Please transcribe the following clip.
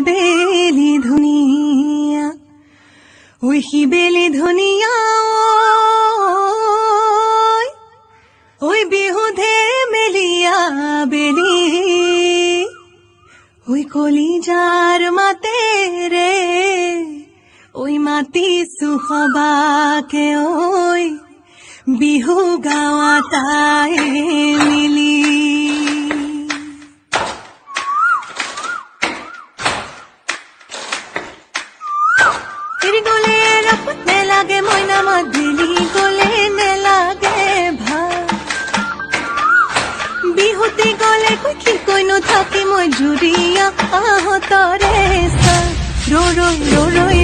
বেলি ধুনীয়া ঐ সি বেলি ধুনীয়া ঐ বিহুধে মেলিয়া বেলি ঐ কলিজাৰ মাতেৰে ঐ মাতিছো সবাকে ঐ বিহু গাৱা তাই মিলি तेरी गोले रपत ने लागे मोइना मधली गोले ने लागे भा बिहुती गोले कोई नो थाकी मोय जुरिया आहो तोरे सा रो रो रो रो